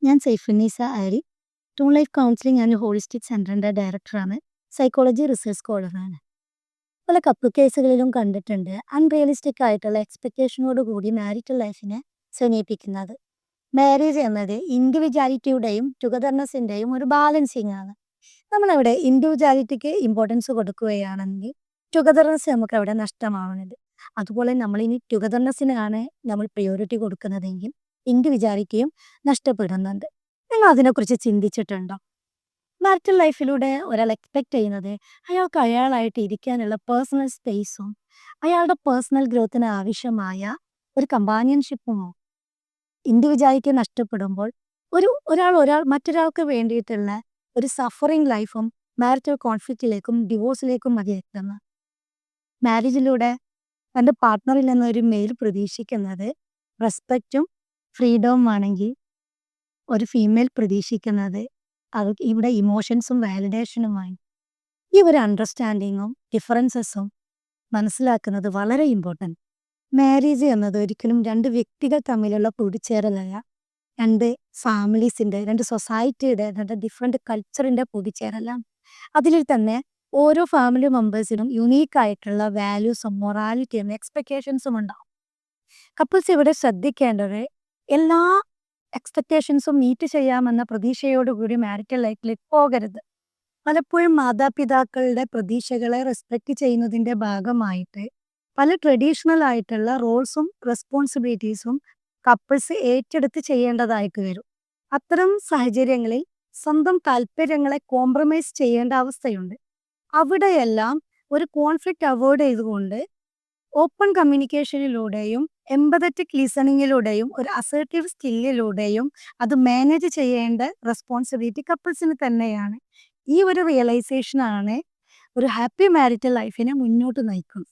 ഞാൻ Saifunnisa Aari. Toon life counselling and holistic സെന്ററിന്റെ ഡയറക്ടറാണ്. സൈക്കോളജി റിസർച്ച് സ്കോളറാണ്. പല കപ്പിൾ കേസുകളിലും കണ്ടിട്ടുണ്ട് അൺറിയലിസ്റ്റിക് ആയിട്ടുള്ള എക്സ്പെക്ടേഷനോട് കൂടി മാരിറ്റൽ ലൈഫിനെ സമീപിക്കുന്നത്. മാരേജ് എന്നത് ഇൻഡിവിജ്വാലിറ്റിയുടെയും ടുഗദർനെസ്സിന്റെയും ഒരു ബാലൻസിങ് ആണ്. നമ്മളവിടെ ഇൻഡിവിജ്വാലിറ്റിക്ക് ഇമ്പോർട്ടൻസ് കൊടുക്കുകയാണെങ്കിൽ ടുഗദർനെസ് നമുക്ക് അവിടെ നഷ്ടമാവുന്നത്. അതുപോലെ നമ്മൾ ഇനി ടുഗദർനെസ്സിനാണ് നമ്മൾ പ്രയോറിറ്റി കൊടുക്കുന്നതെങ്കിൽ ഇൻഡിവിജ്വാലിറ്റിയും നഷ്ടപ്പെടുന്നുണ്ട്. നിങ്ങൾ അതിനെക്കുറിച്ച് ചിന്തിച്ചിട്ടുണ്ടോ? മാരിറ്റൽ ലൈഫിലൂടെ ഒരാൾ എക്സ്പെക്ട് ചെയ്യുന്നത് അയാൾക്ക് അയാളായിട്ട് ഇരിക്കാനുള്ള പേഴ്സണൽ സ്പേസും അയാളുടെ പേഴ്സണൽ ഗ്രോത്തിന് ആവശ്യമായ ഒരു കമ്പാനിയൻഷിപ്പുമോ? ഇൻഡിവിജ്വാലിറ്റി നഷ്ടപ്പെടുമ്പോൾ ഒരാൾ മറ്റൊരാൾക്ക് വേണ്ടിയിട്ടുള്ള ഒരു സഫറിങ് ലൈഫും മാരിറ്റൽ കോൺഫ്ലിക്റ്റിലേക്കും ഡിവോഴ്സിലേക്കും മതി എത്തുന്നത്. മാരേജിലൂടെ തൻ്റെ പാർട്ട്ണറിൽ നിന്ന് ഒരു മെയിൽ പ്രതീക്ഷിക്കുന്നത് റെസ്പെക്റ്റും ഫ്രീഡവും ആണെങ്കിൽ ഒരു ഫീമെയിൽ പ്രതീക്ഷിക്കുന്നത് അത് ഇവിടെ ഇമോഷൻസും വാലിഡേഷനുമായി. ഈ ഒരു അണ്ടർസ്റ്റാൻഡിങ്ങും ഡിഫറൻസസും മനസ്സിലാക്കുന്നത് വളരെ ഇമ്പോർട്ടൻറ്റ്. മാരേജ് എന്നത് ഒരിക്കലും രണ്ട് വ്യക്തികൾ തമ്മിലുള്ള കൂടിച്ചേരലല്ല, രണ്ട് ഫാമിലീസിൻ്റെ, രണ്ട് സൊസൈറ്റിയുടെ, രണ്ട് ഡിഫറെൻറ്റ് കൾച്ചറിൻ്റെ കൂടിച്ചേരലാണ്. അതിൽ തന്നെ ഓരോ ഫാമിലി മെമ്പേഴ്സിനും യുണീക്കായിട്ടുള്ള വാല്യൂസും മൊറാലിറ്റിയും എക്സ്പെക്റ്റേഷൻസും ഉണ്ടാവും. കപ്പിൾസ് ഇവിടെ ശ്രദ്ധിക്കേണ്ടത് എല്ലാ എക്സ്പെക്റ്റേഷൻസും മീറ്റ് ചെയ്യാമെന്ന പ്രതീക്ഷയോടുകൂടി മാരിറ്റൽ ലൈഫിലേക്ക് പോകരുത്. പലപ്പോഴും മാതാപിതാക്കളുടെ പ്രതീക്ഷകളെ റെസ്പെക്റ്റ് ചെയ്യുന്നതിൻ്റെ ഭാഗമായിട്ട് പല ട്രഡീഷണൽ ആയിട്ടുള്ള റോൾസും റെസ്പോൺസിബിലിറ്റീസും കപ്പിൾസ് ഏറ്റെടുത്ത് ചെയ്യേണ്ടതായിട്ട് വരും. അത്തരം സാഹചര്യങ്ങളിൽ സ്വന്തം താല്പര്യങ്ങളെ കോംപ്രമൈസ് ചെയ്യേണ്ട അവസ്ഥയുണ്ട്. അവിടെയെല്ലാം ഒരു കോൺഫ്ലിക്റ്റ് അവോയ്ഡ് ചെയ്തുകൊണ്ട് ഓപ്പൺ കമ്മ്യൂണിക്കേഷനിലൂടെയും എംപതറ്റിക് ലിസണിങ്ങിലൂടെയും ഒരു അസേർട്ടീവ് സ്കില്ലിലൂടെയും അത് മാനേജ് ചെയ്യേണ്ട റെസ്പോൺസിബിലിറ്റി കപ്പിൾസിന് തന്നെയാണ്. ഈ ഒരു റിയലൈസേഷനാണ് ഒരു ഹാപ്പി മാരിറ്റൽ ലൈഫിനെ മുന്നോട്ട് നയിക്കുന്നത്.